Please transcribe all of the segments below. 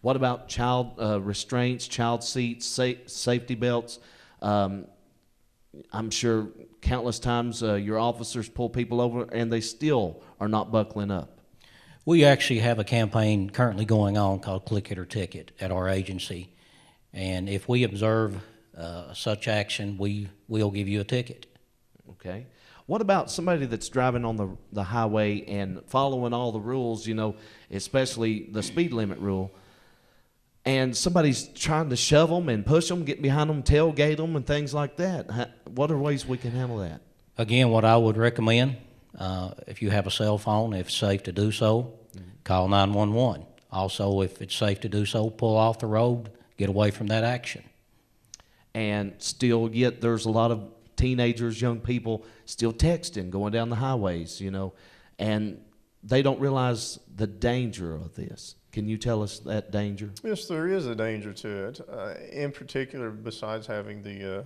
What about child restraints, child seats, safety belts? I'm sure countless times your officers pull people over and they still are not buckling up. We actually have a campaign currently going on called Click It or Ticket at our agency, and if we observe such action, we will give you a ticket. Okay. What about somebody that's driving on the highway and following all the rules, especially the speed limit rule, and somebody's trying to shove them and push them, get behind them, tailgate them, and things like that? What are ways we can handle that? Again, what I would recommend, if you have a cell phone, if it's safe to do so, call 911. Also, if it's safe to do so, pull off the road, get away from that action. And still, yet there's a lot of teenagers, young people still texting, going down the highways, and they don't realize the danger of this. Can you tell us that danger? Yes, there is a danger to it. In particular, besides having the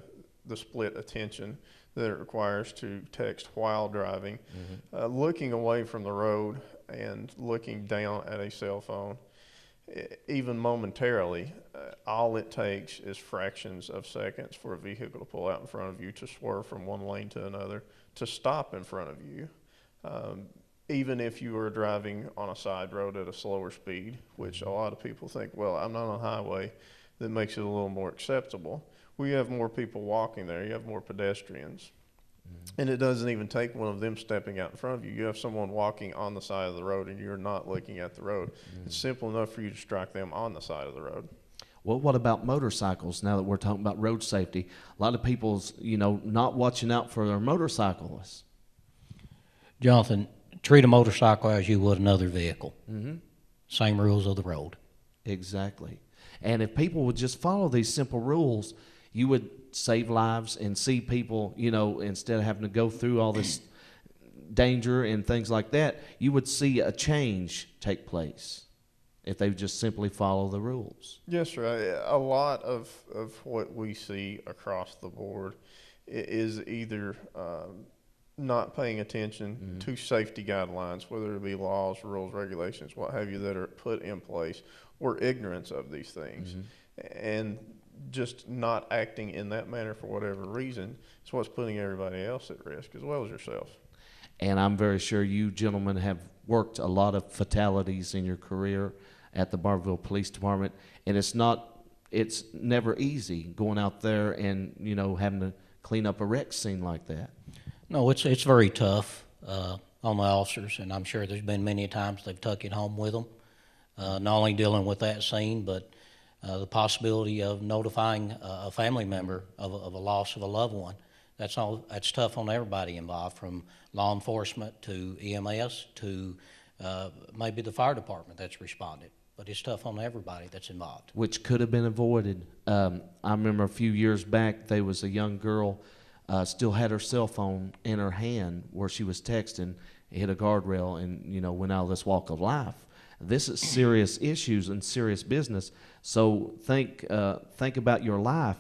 split attention that it requires to text while driving, looking away from the road and looking down at a cell phone, even momentarily, all it takes is fractions of seconds for a vehicle to pull out in front of you, to swerve from one lane to another, to stop in front of you. Even if you are driving on a side road at a slower speed, which a lot of people think, well, I'm not on a highway, that makes it a little more acceptable. We have more people walking there. You have more pedestrians. And it doesn't even take one of them stepping out in front of you. You have someone walking on the side of the road and you're not looking at the road. It's simple enough for you to strike them on the side of the road. Well, what about motorcycles now that we're talking about road safety? A lot of people's, not watching out for their motorcyclists. Jonathan, treat a motorcycle as you would another vehicle. Same rules of the road. Exactly. And if people would just follow these simple rules, you would save lives and see people, instead of having to go through all this danger and things like that, you would see a change take place if they just simply follow the rules. Yes, sir. A lot of what we see across the board is either not paying attention to safety guidelines, whether it be laws, rules, regulations, what have you, that are put in place, or ignorance of these things. And just not acting in that manner for whatever reason is what's putting everybody else at risk, as well as yourself. And I'm very sure you gentlemen have worked a lot of fatalities in your career at the Barbourville Police Department, and it's never easy going out there and, having to clean up a wreck scene like that. No, it's very tough on the officers, and I'm sure there's been many times they've took it home with them, not only dealing with that scene, but the possibility of notifying a family member of a loss of a loved one. That's tough on everybody involved, from law enforcement to EMS to maybe the fire department that's responded. But it's tough on everybody that's involved. Which could have been avoided. I remember a few years back, there was a young girl, still had her cell phone in her hand where she was texting, hit a guardrail, and went out of this walk of life. This is serious issues and serious business. So think about your life.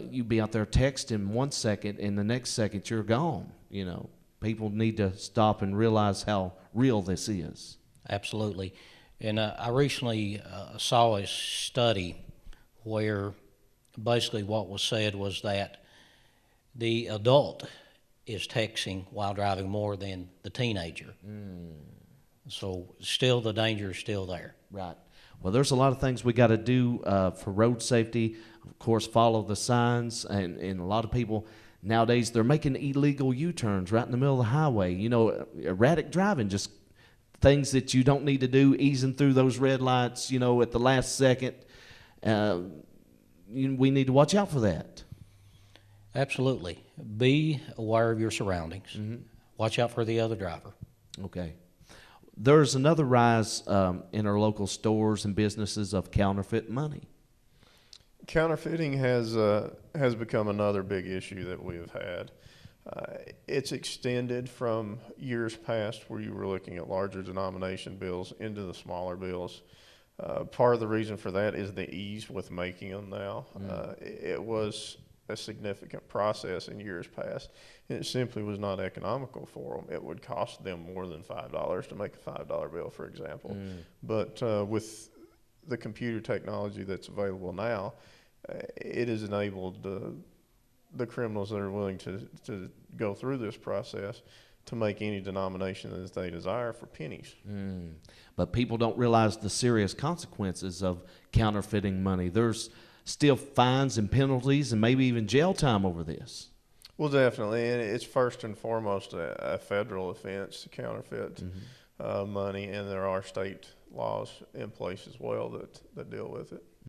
You be out there texting 1 second, and the next second you're gone. People need to stop and realize how real this is. Absolutely. And I recently saw a study where basically what was said was that the adult is texting while driving more than the teenager. So still, the danger is still there. Right. Well, there's a lot of things we got to do for road safety. Of course, follow the signs, and a lot of people nowadays, they're making illegal U-turns right in the middle of the highway. Erratic driving, just things that you don't need to do, easing through those red lights, at the last second. We need to watch out for that. Absolutely. Be aware of your surroundings. Watch out for the other driver. Okay. There's another rise in our local stores and businesses of counterfeit money. Counterfeiting has become another big issue that we have had. It's extended from years past where you were looking at larger denomination bills into the smaller bills. Part of the reason for that is the ease with making them now. It was a significant process in years past, and it simply was not economical for them. It would cost them more than $5 to make a $5 bill, for example. But with the computer technology that's available now, it has enabled the criminals that are willing to go through this process to make any denomination that they desire for pennies. But people don't realize the serious consequences of counterfeiting money. There's still fines and penalties and maybe even jail time over this. Well, definitely, and it's first and foremost a federal offense to counterfeit money, and there are state laws in place as well that deal with it.